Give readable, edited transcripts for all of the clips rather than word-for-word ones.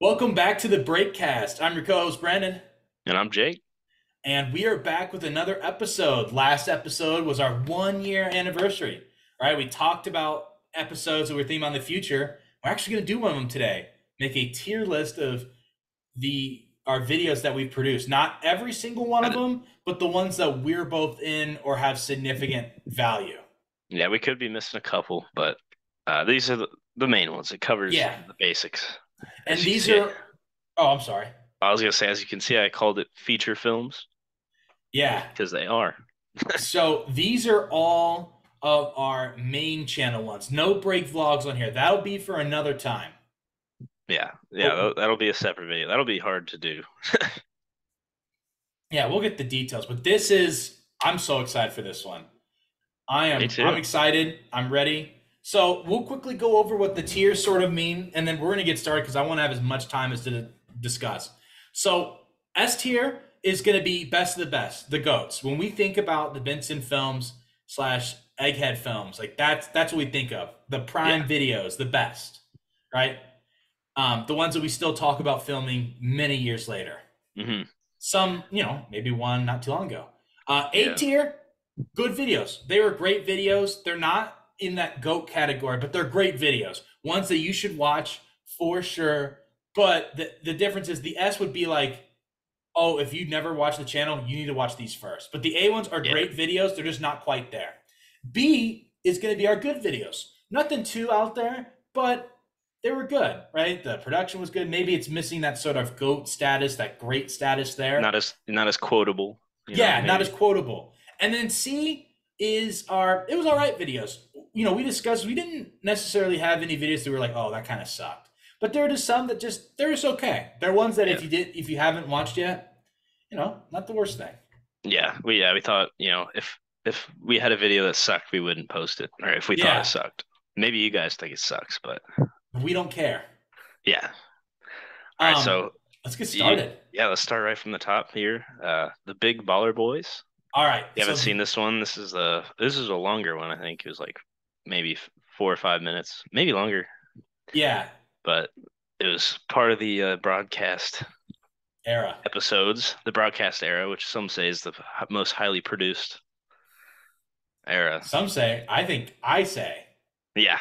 Welcome back to the Brakecast. I'm your co-host Brandon, And I'm Jake. and we are back with another episode. Last episode was our 1 year anniversary. All right, we talked about episodes that we're thinking about in the future. We're actually going to do one of them today. Make a tier list of the our videos that we've produced. Not every single one of And, them, but the ones that we're both in or have significant value. yeah, we could be missing a couple, but these are the main ones. It covers Yeah, the basics. and As you can these see, are. Oh, I'm sorry. I was gonna say, as you can see, I called it feature films Yeah, because they are. so these are all of our main channel ones. No break vlogs on here. That'll be for another time. Yeah, yeah, But that'll be a separate video. That'll be hard to do. yeah, we'll get the details. But this is I'm so excited for this one. Me I'm too. excited. I'm ready. So we'll quickly go over what the tiers sort of mean, and then we're gonna get started because I want to have as much time as to discuss. So S tier is gonna be best of the best, the goats. When we think about the Benson films slash Egghead films, like that's what we think of. The Yeah. prime videos, the best, right? The ones that we still talk about filming many years later. hmm Some, maybe one not too long ago. A Yeah. tier, good videos. They were great videos. They're not in that GOAT category, but they're great videos. Ones that you should watch for sure. But the difference is the S would be like, oh, if you never watched the channel, you need to watch these first. But the A ones are Yeah. great videos. They're just not quite there. B is going to be our good videos. Nothing too out there, but they were good, right? The production was good. Maybe it's missing that sort of GOAT status, that great status there. Not as quotable, Yeah, not as maybe. quotable. And then C is our it was all right videos. We discussed we didn't necessarily have any videos that were like, oh, that kind of sucked. But there are just some that they're just okay. They're ones that Yeah. if you haven't watched yet, not the worst thing. We thought, if we had a video that sucked, we wouldn't post it. Or if we thought it Yeah, sucked. Maybe you guys think it sucks, but we don't care. yeah. All right, Um, so let's get You, started. yeah, let's start right from the top here. The Big Baller Boys. All right. You haven't seen this one. This is a longer one. I think it was like maybe 4 or 5 minutes, maybe longer, Yeah, but it was part of the broadcast era. episodes, the broadcast era, which some say is the most highly produced era. Some say, I say. Yeah,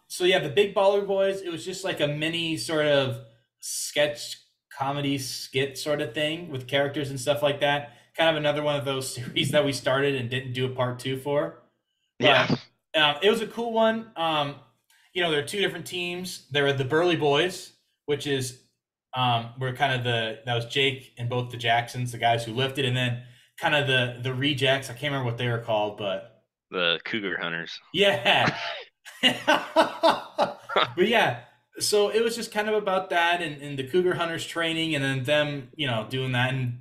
So yeah, the Big Baller Boys, it was just like a mini sort of sketch comedy skit sort of thing with characters and stuff like that. Kind of another one of those series that we started and didn't do a part two for. yeah, But it was a cool one. There are two different teams. There were the Burly Boys, which is were kind of that was Jake and both the Jacksons, the guys who lifted, and then kind of the rejects. I can't remember what they were called, but the Cougar Hunters. yeah. But yeah, so it was just kind of about that and the Cougar Hunters training and then them, doing that. And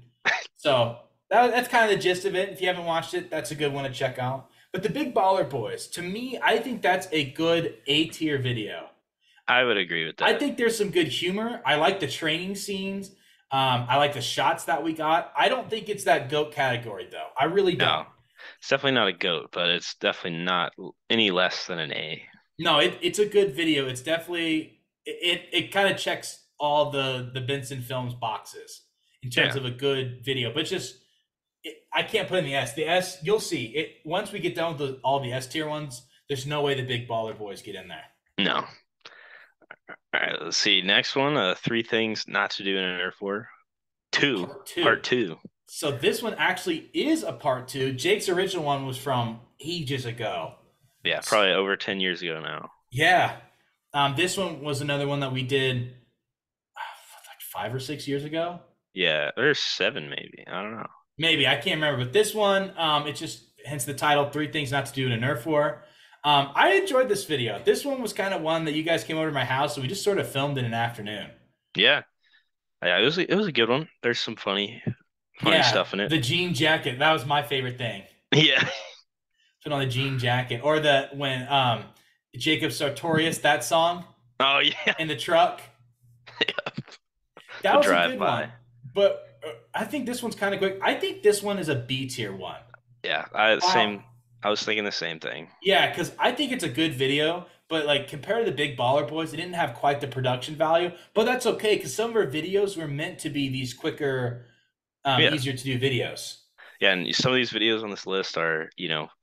so that's kind of the gist of it. If you haven't watched it, that's a good one to check out. But the Big Baller Boys, to me, I think that's a good A tier video. I would agree with I that. think there's some good humor. I like the training scenes. I like the shots that we got. I don't think it's that GOAT category, though. I really don't. No, it's definitely not a goat, but it's definitely not any less than an A. No, it's a good video. It's definitely it kind of checks all the Benson Films boxes in terms Yeah. of a good video. But it's just I can't put in the S. The S you'll see it once we get done with all the S tier ones. There's no way the Big Baller Boys get in there. No. All right, let's see. Next one, three things not to do in an airport. Two, Part two. part two. So this one actually is a part two. Jake's original one was from ages ago. Yeah, probably over 10 years ago now. Yeah. This one was another one that we did like 5 or 6 years ago. Yeah, there's seven maybe. I don't know. Maybe I can't remember, but this one, it's just hence the title: Three Things Not to Do in a Nerf War. I enjoyed this video. This one was kind of one that you guys came over to my house, so we just sort of filmed in an afternoon. Yeah, yeah, it was a good one. There's some funny Yeah, stuff in it. the jean jacket, that was my favorite thing. Yeah. Put on the jean jacket, or the when Jacob Sartorius, that song Oh yeah. in the truck. That The was a drive good one. by. But I think this one's kind of quick. I think this one is a B tier one. Yeah, I Wow. same. I was thinking the same thing. Yeah, because I think it's a good video, but like compared to the big baller boys, they didn't have quite the production value. But that's okay because some of our videos were meant to be these quicker, Yeah. easier to do videos. Yeah, and some of these videos on this list are,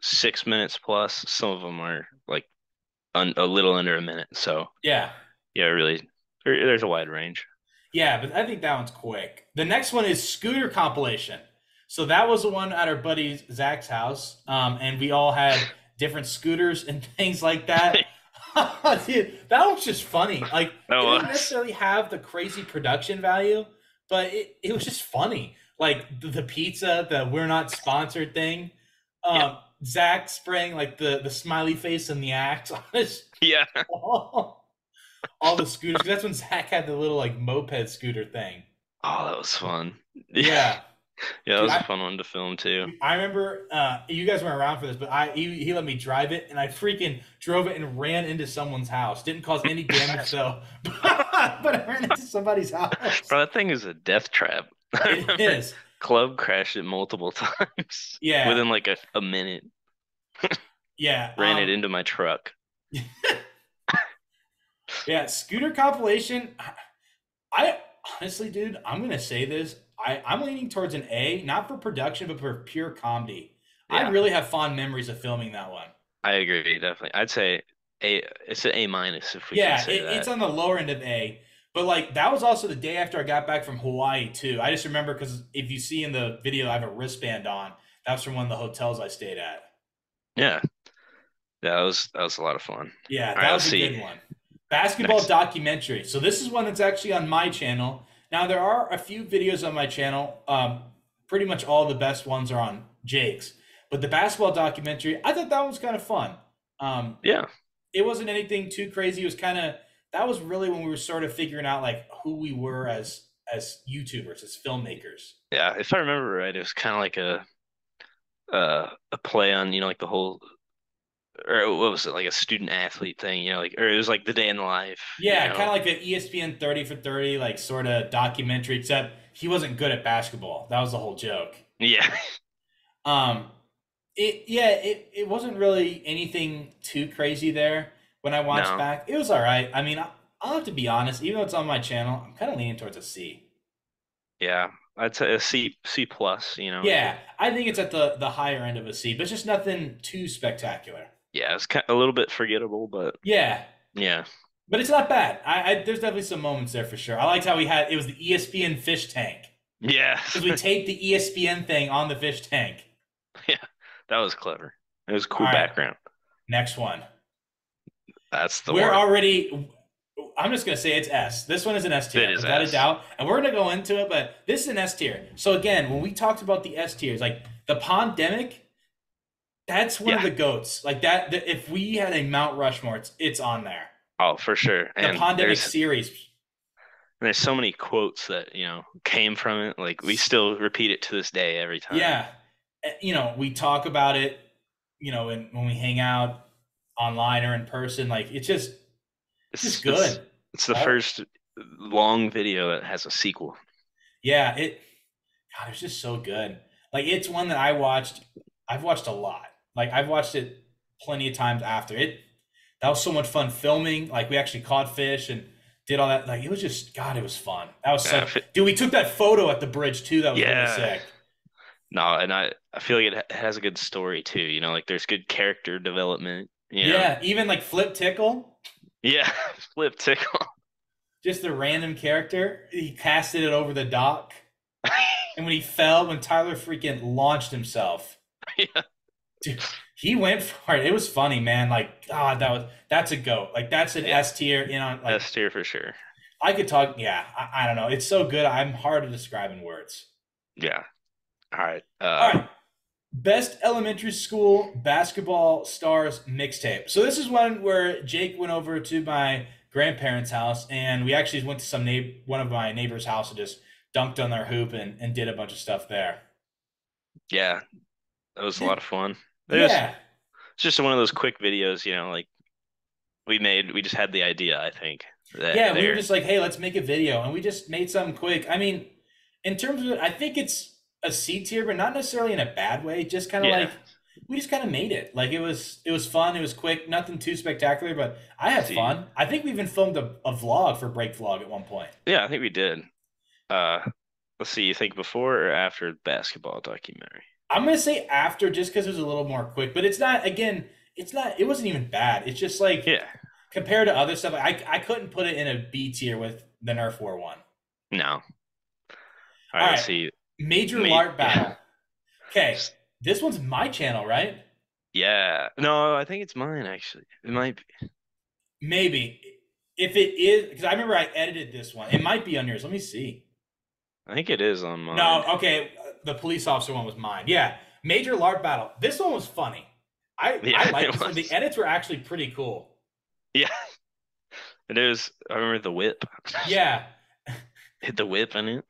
6 minutes plus. Some of them are like a little under a minute. So Yeah. yeah, really, there's a wide range. Yeah, but I think that one's quick. The next one is scooter compilation. So that was the one at our buddy Zach's house, and we all had different scooters and things like that. Dude, that was just funny. Like That it didn't was. necessarily have the crazy production value, but it was just funny. Like the pizza, the we're not sponsored thing. Yeah. Zach spraying like the smiley face and the axe on his Yeah. wall. All the scooters. 'Cause that's when Zach had the little like moped scooter thing. Oh, that was fun. Yeah. Yeah, Yeah, that dude. was a I fun one to film too. I remember you guys weren't around for this, but he let me drive it, and I freaking drove it and ran into someone's house. Didn't cause any damage though, but I ran into somebody's house. Bro, that thing is a death trap. I It remember is. Club crashed it multiple times Yeah, within like a minute. yeah, Ran it into my truck. yeah. Scooter compilation. I honestly, dude, I'm gonna say this. I'm leaning towards an A, not for production, but for pure comedy. I Yeah, really have fond memories of filming that one. I agree, definitely. I'd say A, it's an A minus if we can Yeah, say it's that. on the lower end of A. But like that was also the day after I got back from Hawaii too. I just remember because if you see in the video, I have a wristband on. That's from one of the hotels I stayed at. Yeah. Yeah, that was a lot of fun. Yeah, All right, that let's was a see. good one. Basketball Next. documentary. So this is one that's actually on my channel. Now there are a few videos on my channel. Pretty much all the best ones are on Jake's. But the basketball documentary, I thought that one was kind of fun. Um, Yeah. it wasn't anything too crazy. It was kind of that was really when we were sort of figuring out like who we were as YouTubers, as filmmakers. Yeah, if I remember right, it was kind of like a play on, like the whole, or what was it, like a student athlete thing, like, or it was like the day in the life. Yeah, kind of like an ESPN 30 for 30 like sort of documentary, except he wasn't good at basketball. That was the whole joke. Yeah. Um, it wasn't really anything too crazy there when I watched No. back. It was all right. I mean, I'll have to be honest. Even though it's on my channel, I'm kind of leaning towards a C. Yeah. I'd say a C plus. Yeah, I think it's at the higher end of a C, but it's just nothing too spectacular. Yeah, it's kind of a little bit forgettable, but Yeah, yeah. but it's not bad. There's definitely some moments there for sure. I liked how we had it was the ESPN fish tank Yeah. because we taped the ESPN thing on the fish tank. Yeah. That was clever. It was a All cool right, background. next one. That's the We're one. already. I'm just gonna say it's S. This one is an S It tier, is without a S. doubt, and we're gonna go into it. But this is an S tier. So again, when we talked about the S tiers, like the pandemic, that's one of Yeah. the goats. Like that, if we had a Mount Rushmore, it's on there. Oh, for sure. The And pandemic there's series. there's so many quotes that, came from it. Like we still repeat it to this day every time. Yeah, we talk about it. When we hang out online or in person, like it's just It's it's good. it's the All first long video that has a sequel. yeah, God, it's just so good. Like it's one that I've watched a lot. Like I've watched it plenty of times after it. That was so much fun filming. Like we actually caught fish and did all that. Like it was just God, it was fun. That was Yeah, such. Dude, we took that photo at the bridge too. That was really yeah. sick. No, and I feel like it has a good story too. Like there's good character development. Yeah, even like Flip Tickle, Yeah, flip tickle. just a random character. He casted it over the dock, and when he fell, when Tyler freaking launched himself, Yeah, dude, he went for it. It was funny, man. Like God, that's a goat. Like that's an yeah. S tier. Like S tier for sure. I could talk. Yeah, I don't know. It's so good. I'm hard to describe in words. Yeah. All right. All right. Best elementary school basketball stars mixtape. So this is one where Jake went over to my grandparents' house, and we actually went to one of my neighbors' house and just dunked on their hoop and did a bunch of stuff there. Yeah, that was a lot of fun. Yeah, It's just one of those quick videos, like we just had the idea, I think, that yeah. We were there. just like, hey, let's make a video, and we just made something quick. I mean, in terms of it, I think it's a C tier, but not necessarily in a bad way. Just kind of Yeah. like we just kind of made it. Like it was fun. It was quick. Nothing too spectacular, but I had See, fun. I think we even filmed a vlog for Break Vlog at one point. yeah, I think we did. Uh, let's see, you think before or after the basketball documentary? I'm gonna say after, just because it was a little more quick. But it's not. Again, it's not. It wasn't even bad. It's just like Yeah, compared to other stuff, I couldn't put it in a B tier with the Nerf War one. no. All All right, let's right, see. Major Mate, Lart yeah, Battle. Okay, S- this one's my channel, right? yeah. No, I think it's mine actually. It might be. Maybe. If it is, because I remember I edited this one. It might be on yours. Let me see. I think it is on mine. No, okay. The police officer one was mine. Yeah, Major Lart Battle. This one was funny. I Yeah, like it this one. The was. edits were actually pretty cool. Yeah, it is. I remember the whip. Yeah, Hit the whip in it.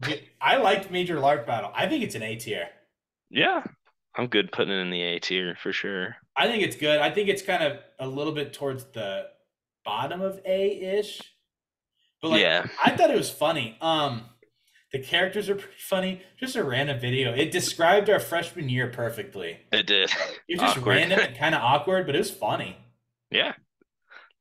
dude, I liked Major Lart Battle. I think it's an A tier. Yeah, I'm good putting it in the A tier for sure. I think it's good. I think it's kind of a little bit towards the bottom of A ish. But like, Yeah, I thought it was funny. The characters are pretty funny. Just a random video. It described our freshman year perfectly. it did. It was just Awkward. random and kind of awkward, but it was funny. Yeah,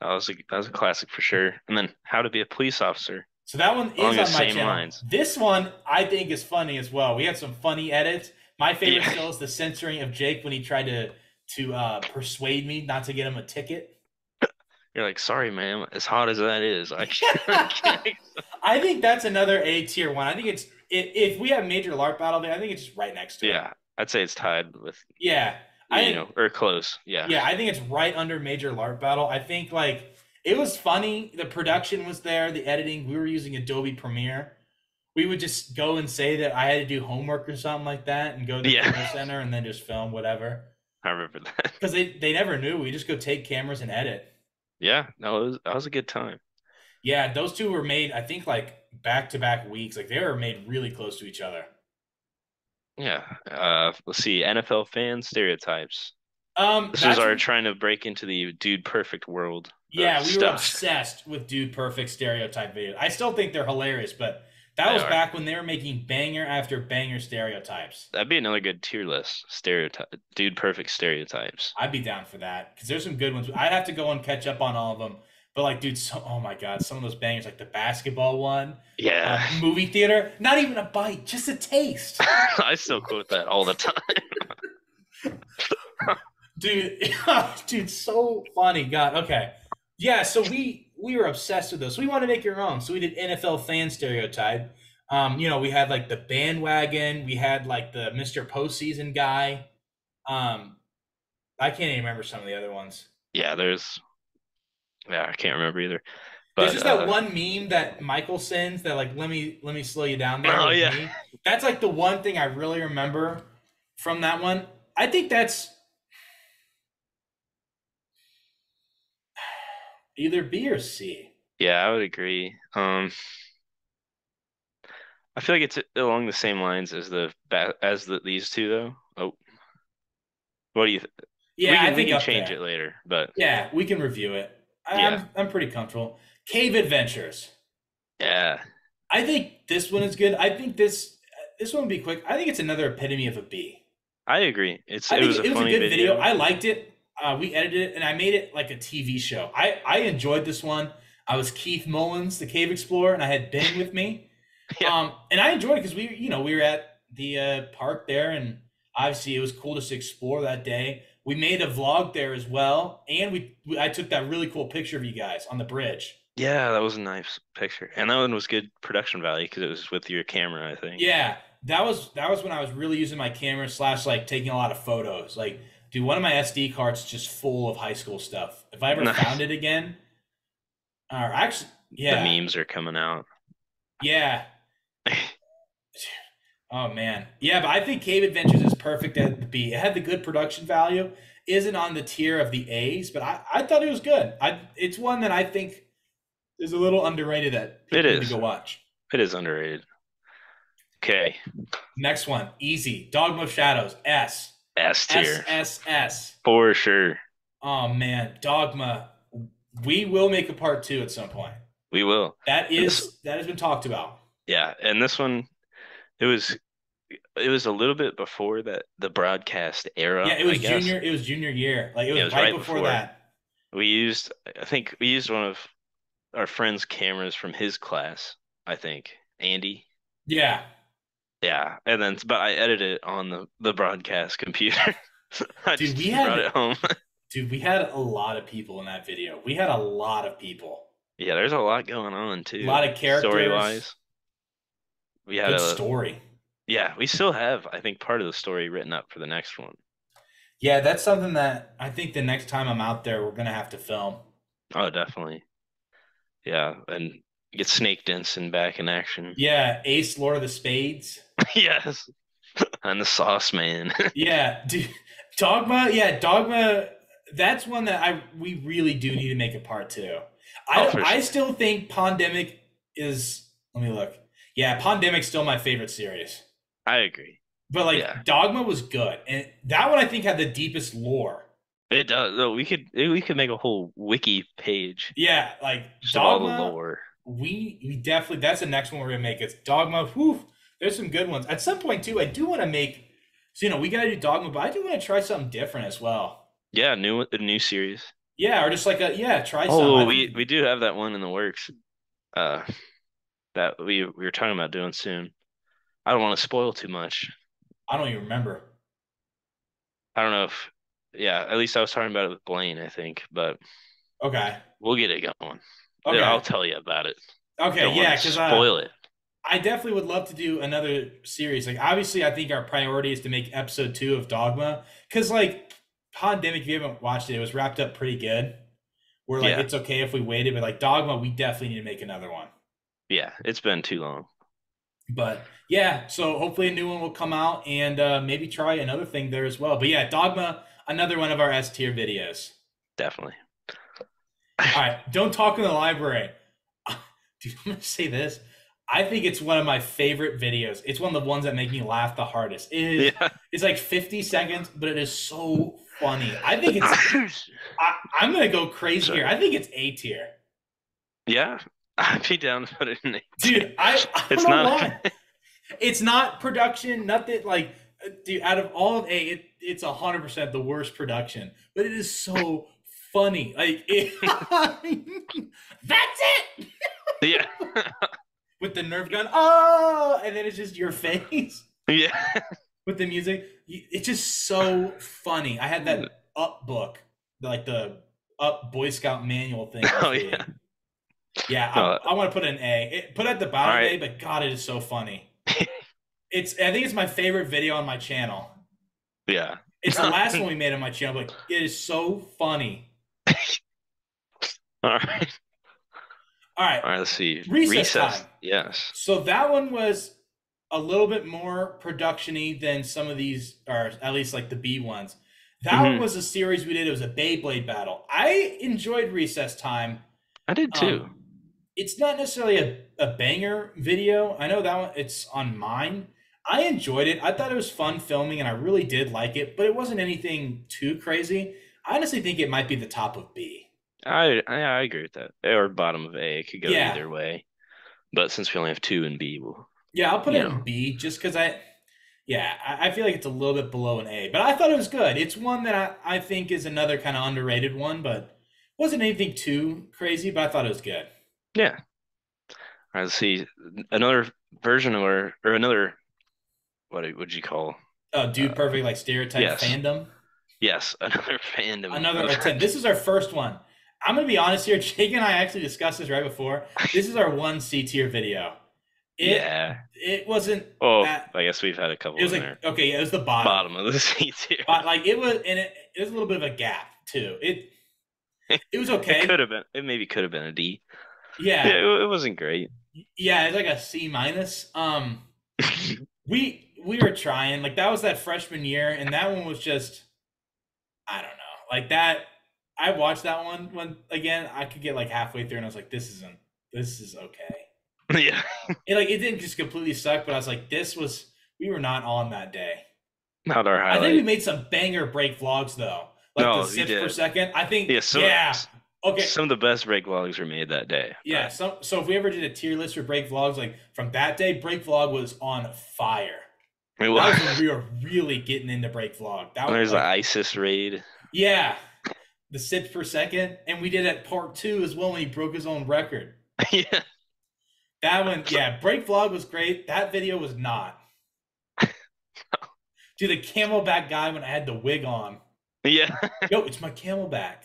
that was a classic for sure. And then How to Be a Police Officer So that one along is the on my same channel. lines. This one I think is funny as well. We had some funny edits. My favorite Yeah, still is the censoring of Jake when he tried to persuade me not to get him a ticket. you're like, sorry, ma'am. As hot as that is, I can't. I can't. I think that's another A tier one. I think if we have Major Larp Battle there, I think it's just right next to it. Yeah, I'd say it's tied with, Yeah, I think or close. Yeah, yeah, I think it's right under Major Larp Battle. I think like it was funny. The production was there, the editing. We were using Adobe Premiere. We would just go and say that I had to do homework or something like that, and go to the yeah. camera center and then just film whatever. I remember that. Because they never knew. We just go take cameras and edit. Yeah, no, that was a good time. Yeah, those two were made. I think like back to back weeks. Like they were made really close to each other. Yeah. Let's see. NFL fan stereotypes. This was That's our trying to break into the dude perfect world of Yeah, we were stuff. obsessed with Dude Perfect stereotype videos. I still think they're hilarious, but that They was are. back when they were making banger after banger stereotypes. That'd be another good tier list. Stereotype, dude perfect stereotypes. I'd be down for that because there's some good ones. I'd have to go and catch up on all of them. But like, dude, oh my god, some of those bangers, like the basketball one, Yeah. movie theater, not even a bite, just a taste, I still quote that all the time. dude. Dude, so funny. God, okay, yeah. So we were obsessed with those. So we wanted to make your own. So we did NFL fan stereotype. We had like the bandwagon. We had like the Mr. Postseason guy. Um, I can't even remember some of the other ones. Yeah, I can't remember either. There's But just that one meme that Michael sends that like let me slow you down there oh with yeah. me. That's like the one thing I really remember from that one. I think that's either B or C. Yeah, I would agree. I feel like it's along the same lines as these two though. Oh, what do you th we Yeah, I can we think can up change there. it later, but Yeah, we can review it. yeah. I'm pretty comfortable. Cave Adventures. Yeah. I think this one is good. I think this one will be quick. I think it's another epitome of a B. I agree. It I think was a it was a funny good video. video. I liked it. We edited it and I made it like a TV show. I enjoyed this one. I was Keith Mullins, the cave explorer, and I had Ben with me. Yeah. And I enjoyed it because we were at the park there, and obviously it was cool just to explore that day. We made a vlog there as well, and I took that really cool picture of you guys on the bridge. Yeah, that was a nice picture. And that one was good production value because it was with your camera, I think. Yeah, that was when I was really using my camera slash like taking a lot of photos. Like, dude, one of my SD cards is just full of high school stuff. If I ever Nice. found it again, or actually, The yeah, memes are coming out. yeah. Oh man, yeah, but I think Cave Adventures is perfect at the B. It had the good production value. Isn't on the tier of the A's, but I thought it was good. It's one that I think is a little underrated that It people need to is. go watch. It is underrated. Okay. Next one, easy. Dogma of Shadows, S. S S tier S S. for sure. Oh man, Dogma. We will make a part two at some point. We will. And this That has been talked about. yeah, and this one it was it was a little bit before that the broadcast Yeah, era, it I was guess. junior. It was junior year. Like it Yeah, was it was right right before before. that. I think we used one of our friend's cameras from his class, I think. Andy. Yeah, Yeah, and then but I edited it on the broadcast computer. I dude, just brought it home. we had a lot of people in that video. We had a lot of people, Yeah, there's a lot going on a too, lot of story characters. wise. We had Good a story. Yeah, we still have, I think, part of the story written up for the next one. Yeah, that's something that I think the next time I'm out there, we're gonna have to film. Oh, definitely. Yeah, and get Snake Denson back in action. Yeah, Ace, Lord of the Spades. Yes, and the Sauce Man. Yeah, dude, Dogma. Yeah, Dogma. That's one that I we really do need to make a part two. Oh, for I sure. still think Pandemic is. Let me look. Yeah, Pandemic's still my favorite series. I agree. But Yeah, like Dogma was good, and that one I think had the deepest lore. it does. No, we could make a whole wiki page Yeah, like just of all the Dogma. lore. We definitely that's the next one we're gonna make. It's Dogma. Whew, there's some good ones. At some point too, I do want to make. So we gotta do Dogma, but I do want to try something different as well. Yeah, new series. Yeah, or just like a yeah, try some. Oh, I think we do have that one in the works. Uh, that we were talking about doing soon. I don't want to spoil too much. I don't even remember. I don't know if, yeah, at least I was talking about it with Blaine, I think, but Okay, we'll get it going. I'll okay, tell you about it. okay. Don't want Yeah, to because spoil it. I definitely would love to do another series. Like obviously, I think our priority is to make episode two of Dogma because like Pandemic, if you haven't watched it, it was wrapped up pretty good. We're like, Yeah, it's okay if we waited, but like Dogma, we definitely need to make another one. yeah, it's been too long. But yeah, so hopefully a new one will come out and maybe try another thing there as well. But yeah, Dogma, another one of our S tier videos. Definitely. All right, don't talk in the library. Dude, I'm gonna say this. I think it's one of my favorite videos. It's one of the ones that make me laugh the hardest. Yeah. It's like 50 seconds, but it is so funny. I think it's I'm gonna go crazy here. Sorry. I think it's A tier. Yeah, I'd be down to put it in A tier. Dude, I don't It's know not. why. It's not production, nothing like dude, out of all of A, it's 100% the worst production. But it is so funny. Like that's it Yeah. with the Nerf gun. Oh, and then it's just your face Yeah. with the music. It's just so funny. I had that Up book, like the Up Boy Scout manual thing I was Oh yeah. reading. Yeah, No, I want to put an A. Put it at the all bottom of right. A, but God, it is so funny. I think it's my favorite video on my channel. Yeah. It's the last one we made on my channel, but it is so funny. All right. All right, All right, let's see. recess time. Recess. Yes. So that one was a little bit more production-y than some of these, or at least like the B ones. That one Hmm. was a series we did. It was a Beyblade battle. I enjoyed recess time. I did too. Um, it's not necessarily a banger video. I know that one. It's on mine. I enjoyed it. I thought it was fun filming, and I really did like it. But it wasn't anything too crazy. I honestly think it might be the top of B. I agree with that. Or bottom of A. It could go Yeah, either way. But since we only have two in B, we'll, yeah. I'll put you it know, in B just because yeah, I feel like it's a little bit below an A. But I thought it was good. It's one that I think is another kind of underrated one, but wasn't anything too crazy. But I thought it was good. yeah. All right, let's see. Another version or another, what would you call? Oh, dude, Uh, perfect like stereotype yes. fandom. Yes, another fandom Another of attempt. This is our first one. I'm gonna be honest here. Jake and I actually discussed this right before. This is our one C tier video. It yeah. it wasn't Oh, that. I guess we've had a It couple was in like there. okay, yeah, it was the bottom, Bottom of the C tier. but like it was, and it was a little bit of a gap too. It was It could okay. have been. It maybe could have been a D. Yeah, Yeah, it wasn't great. yeah, it's like a C minus. We were trying like that was that freshman year, and that one was just I don't know like that. I watched that one again. I could get like halfway through, and I was like, this is okay. Yeah, It didn't just completely suck, but I was like, we were not on that day. not our I think we highlight. made some banger break vlogs though, like the No, we sips per did. second. I think Yeah, yeah. Okay, some of the best break vlogs were made that day. yeah. So if we ever did a tier list for break vlogs, like from that day, break vlog was on fire. It That was. was when we were really getting into break vlog. That was There's the like, ISIS raid. yeah, the sips per second, and we did it part two as well when he broke his own record. Yeah. That one, yeah, break vlog was great. That video was not. Dude, the camelback guy when I had the wig on. Yeah. Yo, it's my camelback.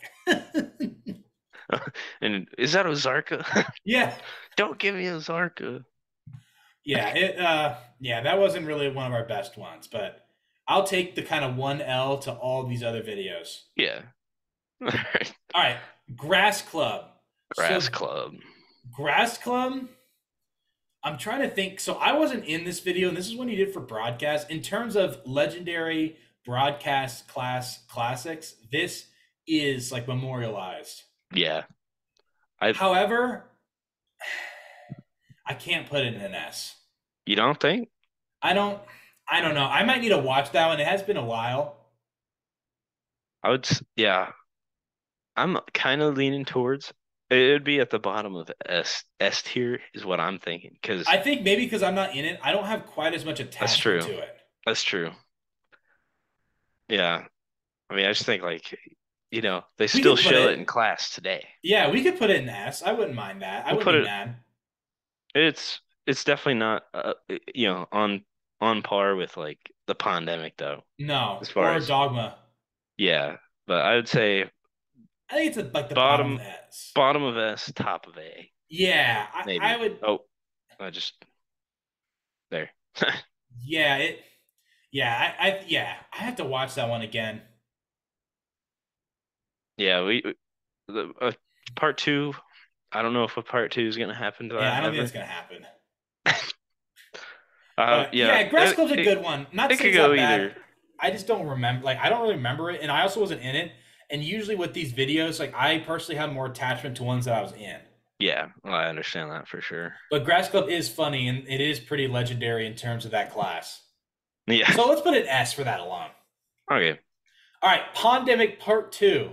And is that Ozarka? Yeah, Don't give me Ozarka. yeah, that wasn't really one of our best ones, but I'll take the kind of 1L to all these other videos. Yeah. All right. All right, Grass Club. Grass So Club. Grass Club, I'm trying to think. So I wasn't in this video, and this is one he did for broadcast. In terms of legendary broadcast classics, this is like memorialized. Yeah. I However, I can't put it in an S. You don't think? I don't. I don't know. I might need to watch that one. It has been a while. Yeah. I'm kind of leaning towards it would be at the bottom of S tier is what I'm thinking because I think maybe because I'm not in it, I don't have quite as much that's attachment true. to it. That's true. Yeah. I mean, I just think like, they We still could put show it in it. class today. Yeah, we could put it in S. I wouldn't mind that. I We'll wouldn't put be it. mad. It's definitely not on par with like the pandemic though, No, as far or as Dogma. yeah. But I would say I think it's like the bottom of bottom S. bottom of S, top of A, Yeah, I maybe. would. Oh, I just there. Yeah, it. Yeah, I have to watch that one again. Yeah, part two. I don't know if a part two is gonna happen to Yeah, that I don't think ever. that's gonna happen. But Yeah, yeah, Grass Club's a good one. Not to it say could it's go not bad. either. I just don't remember. Like I don't really remember it, and I also wasn't in it. And usually with these videos, like I personally have more attachment to ones that I was in. Yeah, well, I understand that for sure. But Grass Club is funny, and it is pretty legendary in terms of that class. Yeah. So let's put an S for that alone. Okay. All right, Pandemic Part 2.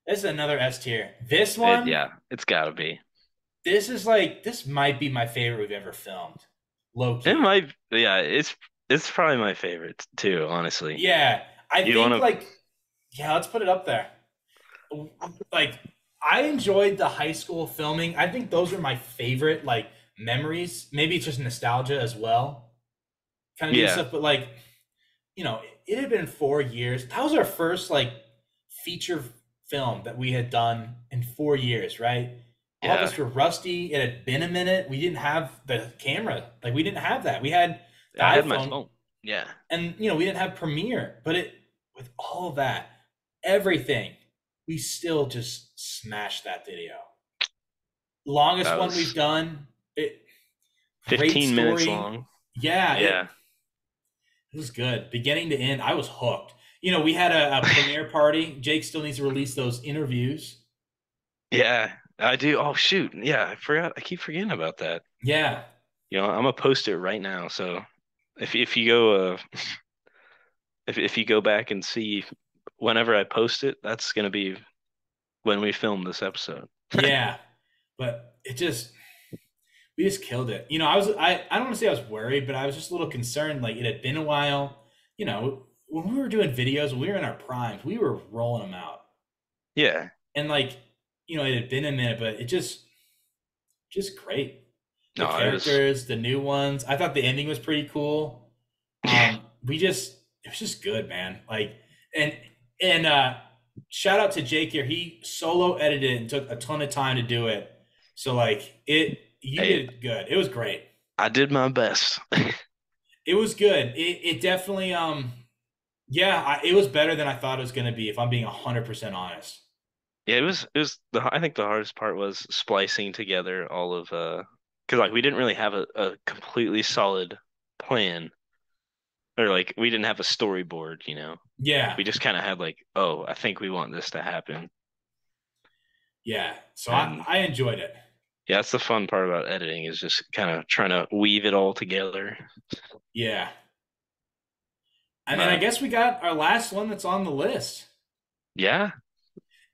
This is another S tier. This one, Yeah, it's gotta be. this might be my favorite we've ever filmed. Low It key. might. Yeah, it's probably my favorite too. Honestly, Yeah, I you think want like, yeah, let's put it up there. Like, I enjoyed the high school filming. I think those are my favorite, like, memories. Maybe it's just nostalgia as well. Kind of to? doing Yeah, stuff, but like, it had been 4 years. That was our first like feature film that we had done in 4 years, right? All of yeah. us were rusty. It had been a minute. We didn't have the camera. Like we didn't have that. We had the I had my iPhone, phone. Yeah, and we didn't have Premiere. But it with all of that, everything, we still just smashed that video. Longest that one we've was done. It great 15 minutes story. long. Yeah, Yeah, it was good. Beginning to end, I was hooked. We had a premiere party. Jake still needs to release those interviews. yeah. I do. Oh shoot. Yeah, I forgot. I keep forgetting about that. Yeah, I'm gonna post it right now. So if you go if you go back and see whenever I post it, that's gonna be when we film this episode. yeah. But we just killed it. I don't want to say I was worried, but I was just a little concerned. Like it had been a while. When we were doing videos, when we were in our primes, we were rolling them out. Yeah. And like, it had been a minute, but it just great. The No, it was. characters, the new ones. I thought the ending was pretty cool. It was just good, man. Like, and shout out to Jake here. He solo edited it and took a ton of time to do it. So like you Hey, did it good. It was great. I did my best. It was good. It definitely yeah, it was better than I thought it was gonna be. If I'm being 100% honest. Yeah, it was I think the hardest part was splicing together all of because like we didn't really have a completely solid plan or like we didn't have a storyboard. Yeah, We just kind of had like, oh, I think we want this to happen. yeah. So And I enjoyed it. yeah, that's the fun part about editing is just kind of trying to weave it all together. Yeah. And then I But guess we got our last one that's on the list. yeah,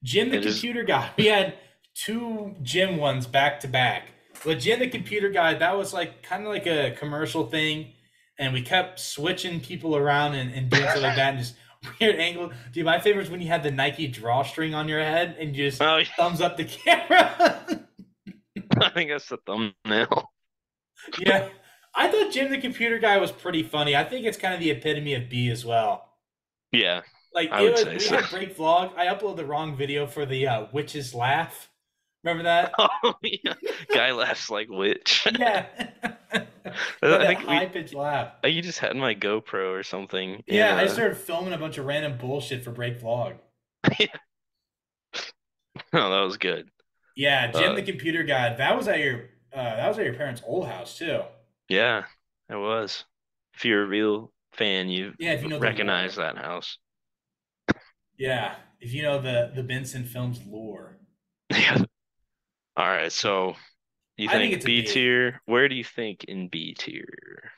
Jim the it is. computer guy. We had two Jim ones back to back. But Jim the computer guy, that was like kind of like a commercial thing. and we kept switching people around and doing stuff like that and just weird angle. Dude, my favorite is when you had the Nike drawstring on your head and you just Oh, thumbs up the camera. I think that's the thumbnail. Yeah. I thought Jim the computer guy was pretty funny. I think it's kind of the epitome of B as well. Yeah, Like I it would was, say we so. had break vlog. I uploaded the wrong video for the witch's laugh. Remember that? Oh yeah, guy laughs like witch. Yeah. Yeah, I that think high pitched laugh. you just had my GoPro or something, and Yeah, I started filming a bunch of random bullshit for break vlog. yeah, no, that was good. Yeah, Jim Uh, the computer guy. That was at your parents' old house too. yeah, it was. If you're a real fan, you Yeah, if you know the recognize lore. that house. Yeah, if you know the Benson Films lore. Yeah. All right, so you I think think it's a B B. tier? Where do you think in B tier?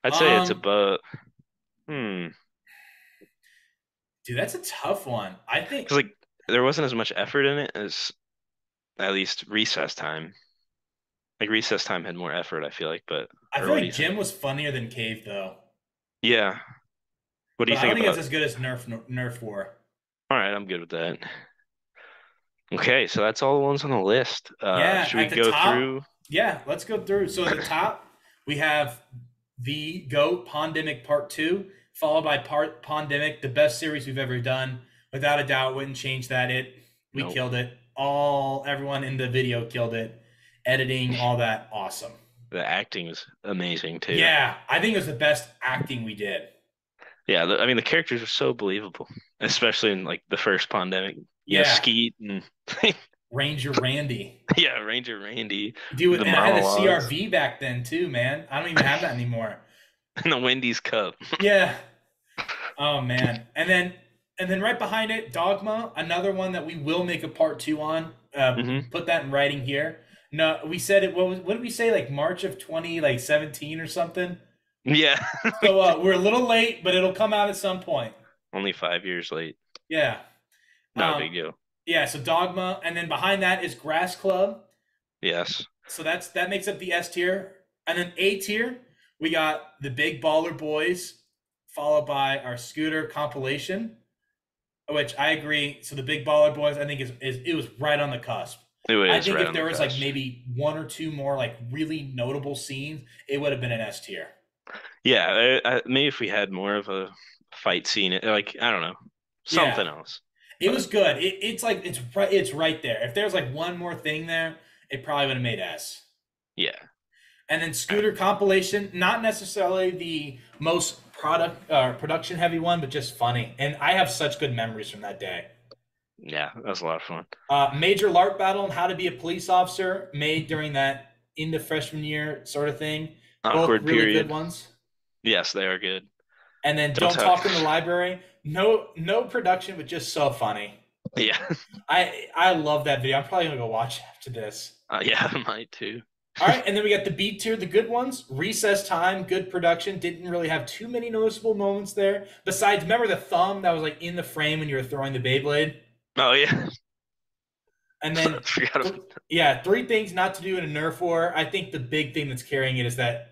I'd say it's Um, above. Hmm. dude, that's a tough one. I think Because like there wasn't as much effort in it as at least recess time. Like recess time had more effort, I feel like, but I or feel what do like you think? Jim was funnier than Cave though, Yeah. What do but you I think don't think it's about? as good as Nerf War. All right, I'm good with that. Okay, so that's all the ones on the list. Yeah, Should we at the go top. through? Yeah, let's go through. So at the top, we have the GOAT Pandemic Part 2, followed by Part Pandemic, the best series we've ever done. Without a doubt, wouldn't change that. We Nope. killed it. Everyone in the video killed it. Editing, all that, awesome. The acting was amazing too. Yeah, I think it was the best acting we did. Yeah, I mean the characters are so believable, especially in like the first pandemic. Yeah, Skeet and Ranger Randy. yeah, Ranger Randy with Dude, the and I had a monologues CRV back then too, man. I don't even have that anymore. and the Wendy's cup. Yeah. Oh man. And then right behind it, Dogma, another one that we will make a part two on. Hmm. Put that in writing here. No, we said it. What did we say? Like March of 2017 or something. Yeah, So we're a little late, but it'll come out at some point. only 5 years late. Yeah. Not a Um, big deal. yeah. So Dogma, and then behind that is Grass Club. Yes. So that makes up the S tier, and then A tier we got the Big Baller Boys, followed by our Scooter compilation, which I agree. So the Big Baller Boys, I think is it was right on the cusp. It I is think right if on the there was like cusp. maybe one or two more like really notable scenes, it would have been an S tier. Yeah, maybe if we had more of a fight scene, like I don't know, Yeah, something else. it was But good. It's right there. If there's like one more thing there, it probably would have made S. yeah, And then Scooter compilation, not necessarily the most production heavy one, but just funny. And I have such good memories from that day. yeah, that was a lot of fun. Major LARP battle and how to be a police officer made during that into freshman year sort of thing. Both Awkward really good period. ones. Yes, they are good. And then Don't don't talk. talk in the library. No production, but just so funny. Yeah, I love that video. I'm probably gonna go watch after this. yeah, I might too. All right, and then we got the B tier, the good ones. Recess time, good production. Didn't really have too many noticeable moments there. Besides, remember the thumb that was like in the frame when you were throwing the Beyblade? Oh yeah, And then, I forgot about yeah, three things not to do in a Nerf war. I think the big thing that's carrying it is that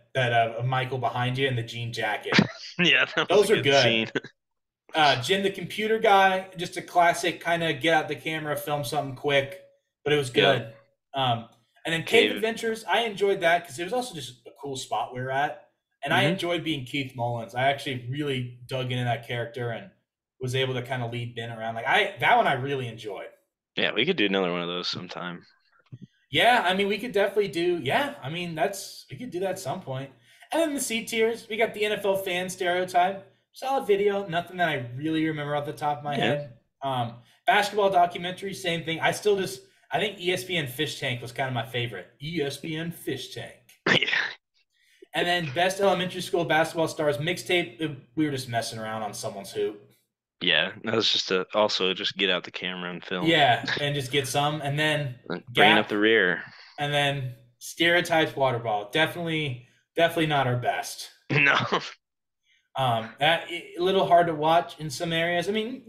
Michael behind you and the jean jacket. yeah, that was a Those are good good. scene. Jim the computer guy, just a classic kind of get out the camera, film something quick, but it was Yeah, good. Um, and then Cave Cave. Adventures, I enjoyed that because it was also just a cool spot we were at. And I Hmm. enjoyed being Keith Mullins. I actually really dug into that character and was able to kind of lead Ben around. That one I really enjoyed. Yeah, we could do another one of those sometime. Yeah, I mean we could definitely do. Yeah, I mean that's we could do that at some point. And then the C tiers, we got the NFL fan stereotype. Solid video, nothing that I really remember off the top of my Yeah, head. Basketball documentary, same thing. I think ESPN Fish Tank was kind of my favorite. ESPN Fish Tank. yeah, And then best elementary school basketball stars mixtape. We were just messing around on someone's hoop. yeah. That was just also just get out the camera and film. Yeah, and just get some. And then Bringing up gap. the rear. And then stereotypes water ball. Definitely not our best. No. That a little hard to watch in some areas. I mean,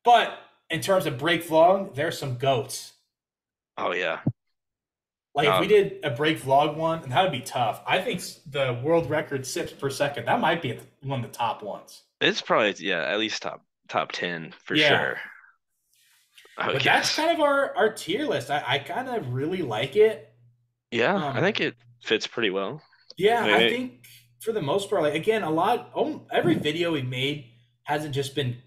but in terms of break vlog, there's some goats. Oh yeah. Like if we Um, did a break vlog one, that would be tough. I think the world record sips per second. That might be one of the top ones. it's probably yeah, at least top 10 for Yeah. sure. I would But that's guess. kind of our tier list. I kind of really like it. Yeah, I Um, think it fits pretty well. yeah, I I mean, think for the most part, like again, every video we made hasn't just been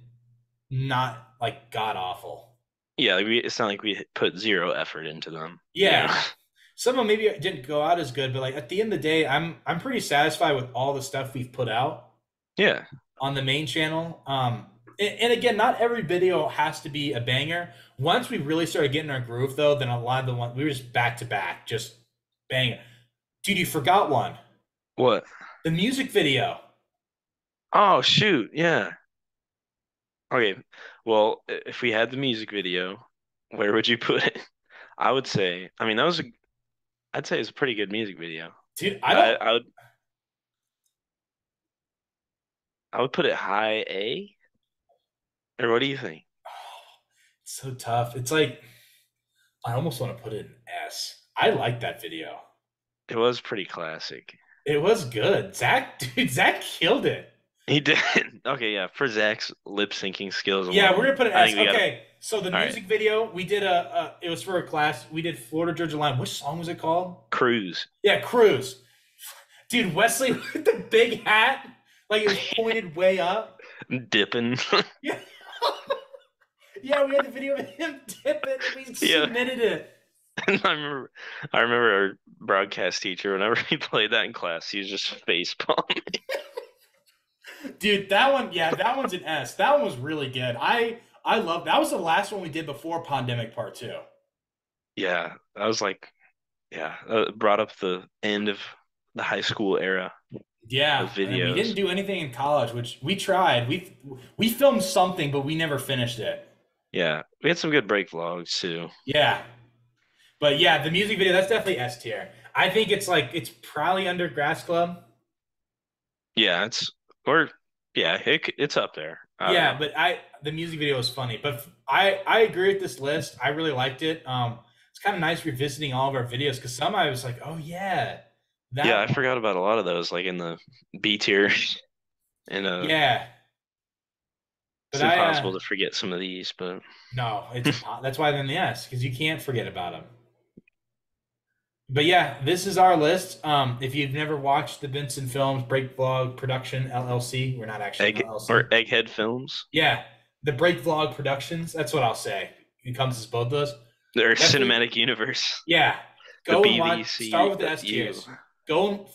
not like god awful. yeah, it's not like we put zero effort into them, you know. Yeah, some of them maybe didn't go out as good, but like at the end of the day, I'm pretty satisfied with all the stuff we've put out Yeah. on the main channel. And again, not every video has to be a banger. Once we really started getting our groove, though, then a lot of the ones we were just back to back, just banger. Dude, you forgot one. What? The music video. Oh, shoot. Yeah. Okay. Well, if we had the music video, where would you put it? I would say, I mean, I'd say it's a pretty good music video. Dude, I, I would, I would put it high A, or what do you think? it's so tough. It's like I almost want to put it in S. I like that video. It was pretty classic. It was good. Zach, dude, Zach killed it. He did. Okay, yeah. For Zach's lip syncing skills Yeah, we're alone, gonna put an I S. think we gotta. Okay, so the All right, music video we did it was for a class. We did Florida Georgia Line. Which song was it called? Cruise. Yeah, Cruise. Dude, Wesley with the big hat, like it was pointed way up. Dipping. Yeah, yeah, we had the video of him dipping. We Yeah. submitted it. And I remember our broadcast teacher, whenever he played that in class, he was just face palm. Dude, that one, yeah, that one's an S. That one was really good. I love that was the last one we did before Pandemic Part 2. Yeah, I was like, yeah, brought up the end of the high school era Yeah, of and then we didn't videos. do anything in college, which we tried. We filmed something, but we never finished it. Yeah, we had some good break vlogs too. Yeah. But yeah, the music video, that's definitely S tier. I think it's probably under Grass Club. Yeah, or yeah, it's up there. I don't Yeah, know. but the music video was funny. But I agree with this list. I really liked it. It's kind of nice revisiting all of our videos because some I was like, oh yeah, Yeah, that I one. forgot about a lot of those, like in the B tier, and Yeah. it's But I impossible to forget some of these, but no, it's impossible. That's why they're in the S because you can't forget about them. But yeah, this is our list. If you've never watched the Vincent Films Break Vlog Production LLC, we're not actually an or LLC. Egghead Films Yeah, the Break Vlog Productions. That's what I'll say. It encompasses both of those. or Definitely, Cinematic Universe, yeah. the Go and watch. Start with the S BVCU. tiers.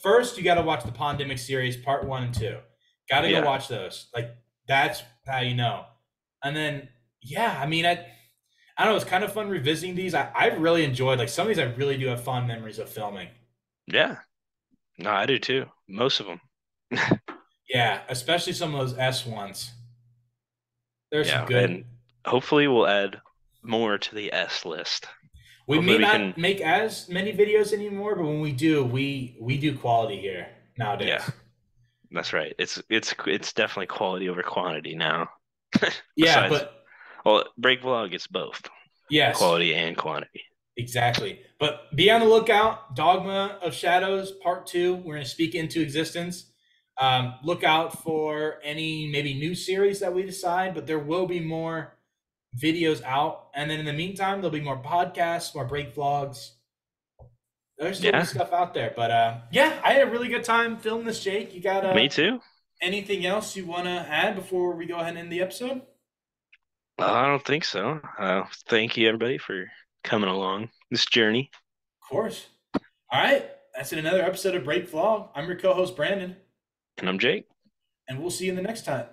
First. You got to watch the Pandemic series, part 1 and 2. Got to go Yeah, watch those. Like that's how you know. And then yeah, I mean, I don't know. It's kind of fun revisiting these. I've really enjoyed like some of these. I really do have fond memories of filming. yeah. No, I do too. Most of them. Yeah, especially some of those S ones. There's some Yeah, good. and hopefully we'll add more to the S list. We may Hopefully we can. not make as many videos anymore, but when we do, we do quality here Yeah, nowadays. that's right. It's definitely quality over quantity now. Yeah, Besides, but well, break vlog, it's both yes, quality and quantity. exactly. But be on the lookout. Dogma of Shadows Part 2. We're going to speak into existence. Look out for any maybe new series that we decide, but there will be more videos out. And then in the meantime, there'll be more podcasts, more break vlogs. There's still be Yeah, stuff out there. But yeah, I had a really good time filming this, Jake. You got me too. anything else you want to add before we go ahead and end the episode? Of I don't think so. Thank you everybody for coming along this journey, course. All right. That's in another episode of Break Vlog. I'm your co host, Brandon, and I'm Jake. and we'll see you in the next time.